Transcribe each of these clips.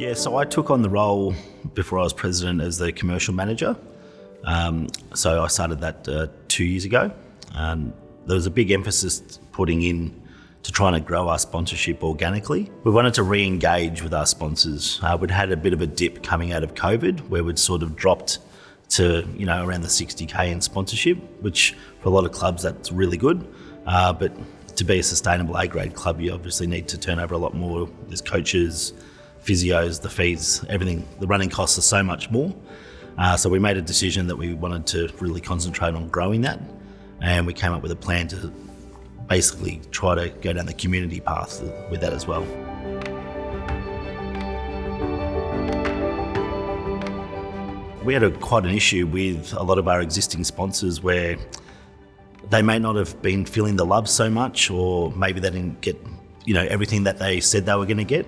Yeah, so I took on the role before I was president as the commercial manager. So I started that 2 years ago. There was a big emphasis putting in to trying to grow our sponsorship organically. We wanted to re-engage with our sponsors. We'd had a bit of a dip coming out of COVID where we'd sort of dropped to around the 60K in sponsorship, which for a lot of clubs that's really good. But to be a sustainable A-grade club, you obviously need to turn over a lot more. There's coaches, physios, the fees, everything. The running costs are so much more. So we made a decision that we wanted to really concentrate on growing that. And we came up with a plan to basically try to go down the community path with that as well. We had quite an issue with a lot of our existing sponsors where they may not have been feeling the love so much, or maybe they didn't get everything that they said they were going to get.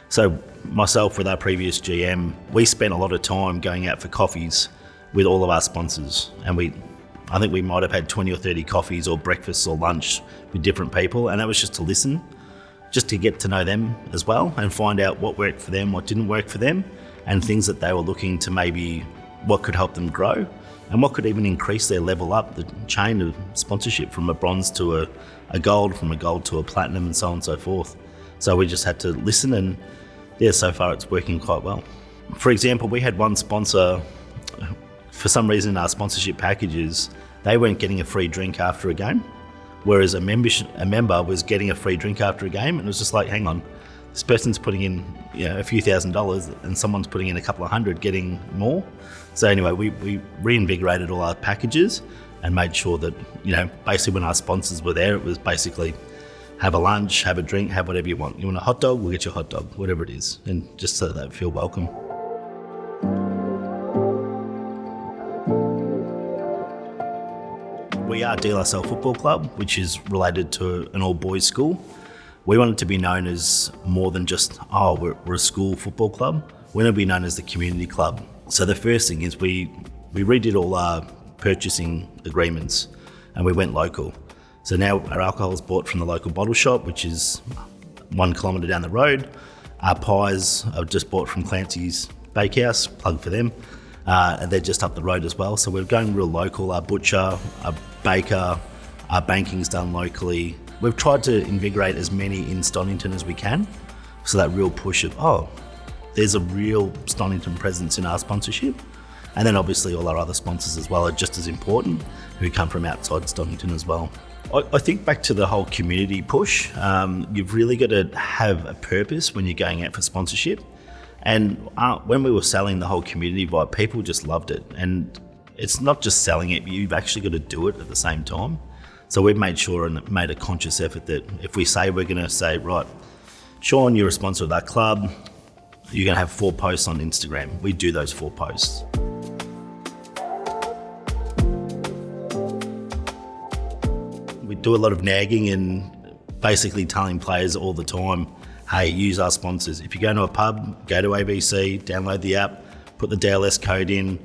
So myself with our previous GM, we spent a lot of time going out for coffees with all of our sponsors, and I think we might have had 20 or 30 coffees or breakfasts or lunch with different people, and that was just to listen, just to get to know them as well and find out what worked for them, what didn't work for them, and things that they were looking to maybe what could help them grow and what could even increase their level up the chain of sponsorship from a bronze to a gold, from a gold to a platinum, and so on and so forth. So we just had to listen, and yeah, so far it's working quite well. For example, we had one sponsor, for some reason in our sponsorship packages, they weren't getting a free drink after a game, whereas a member was getting a free drink after a game, and it was just like, hang on, this person's putting in a few $1,000s and someone's putting in a couple of hundred getting more. So anyway, we reinvigorated all our packages and made sure that, basically when our sponsors were there, it was basically have a lunch, have a drink, have whatever you want. You want a hot dog, we'll get you a hot dog, whatever it is, and just so they feel welcome. We are DLSL Football Club, which is related to an all-boys school. We wanted to be known as more than just, we're a school football club. We want to be known as the community club. So the first thing is we redid all our purchasing agreements and we went local. So now our alcohol is bought from the local bottle shop, which is 1 kilometre down the road. Our pies are just bought from Clancy's Bakehouse, plug for them. And they're just up the road as well. So we're going real local. Our butcher, our baker, our banking's done locally. We've tried to invigorate as many in Stonington as we can. So that real push of, there's a real Stonington presence in our sponsorship. And then obviously all our other sponsors as well are just as important, who come from outside Stonington as well. I think back to the whole community push, you've really got to have a purpose when you're going out for sponsorship. And when we were selling the whole community vibe, people just loved it. And it's not just selling it, you've actually got to do it at the same time. So we've made sure and made a conscious effort that if we say we're going to say, right, Sean, you're a sponsor of that club, you're going to have 4 posts on Instagram. We do those 4 posts. We do a lot of nagging and basically telling players all the time, hey, use our sponsors. If you go to a pub, go to ABC, download the app, put the DLS code in,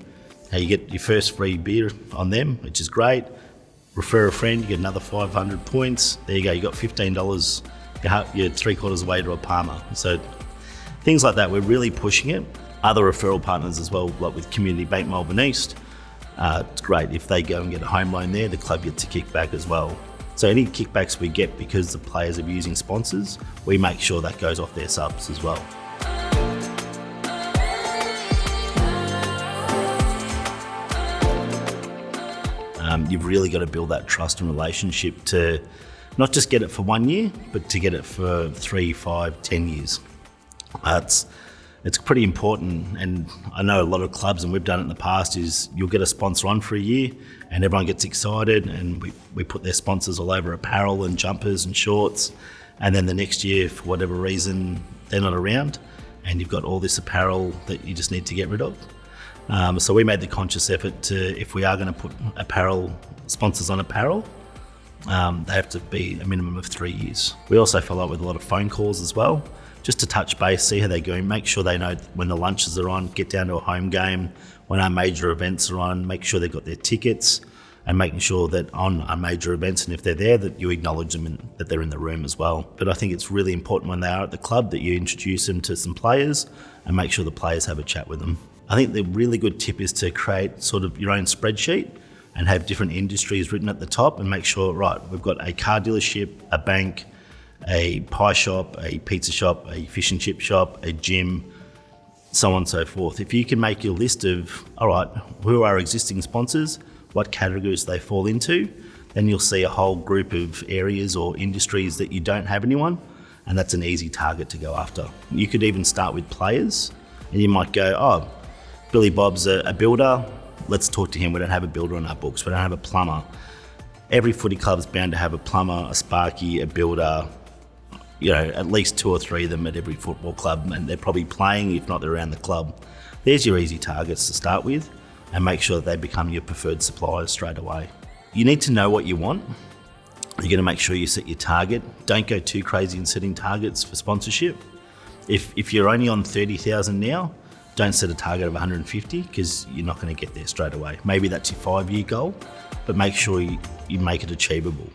you get your first free beer on them, which is great. Refer a friend, you get another 500 points. There you go, you got $15. You're 3/4 way to a Palmer. So things like that, we're really pushing it. Other referral partners as well, like with Community Bank Melbourne East. It's great. If they go and get a home loan there, the club gets a kickback as well. So any kickbacks we get because the players are using sponsors, we make sure that goes off their subs as well. You've really got to build that trust and relationship to not just get it for 1 year, but to get it for 3, 5, 10 years. It's pretty important, and I know a lot of clubs, and we've done it in the past, is you'll get a sponsor on for a year and everyone gets excited and we put their sponsors all over apparel and jumpers and shorts, and then the next year, for whatever reason, they're not around and you've got all this apparel that you just need to get rid of. So we made the conscious effort to, if we are going to put sponsors on apparel, they have to be a minimum of 3 years. We also follow up with a lot of phone calls as well, just to touch base, see how they're going, make sure they know when the lunches are on, get down to a home game, when our major events are on, make sure they've got their tickets. and making sure that on our major events, and if they're there, that you acknowledge them and that they're in the room as well. But I think it's really important when they are at the club that you introduce them to some players and make sure the players have a chat with them. I think the really good tip is to create sort of your own spreadsheet and have different industries written at the top and make sure, right, we've got a car dealership, a bank, a pie shop, a pizza shop, a fish and chip shop, a gym, so on and so forth. If you can make your list of, all right, who are our existing sponsors, what categories they fall into, then you'll see a whole group of areas or industries that you don't have anyone, and that's an easy target to go after. You could even start with players, and you might go, oh, Billy Bob's a builder, let's talk to him. We don't have a builder on our books, we don't have a plumber. Every footy club's bound to have a plumber, a sparky, a builder, at least 2 or 3 of them at every football club, and they're probably playing, if not they're around the club. There's your easy targets to start with, and make sure that they become your preferred suppliers straight away. You need to know what you want. You're going to make sure you set your target. Don't go too crazy in setting targets for sponsorship. If you're only on 30,000 now, don't set a target of 150 because you're not going to get there straight away. Maybe that's your 5-year goal, but make sure you make it achievable.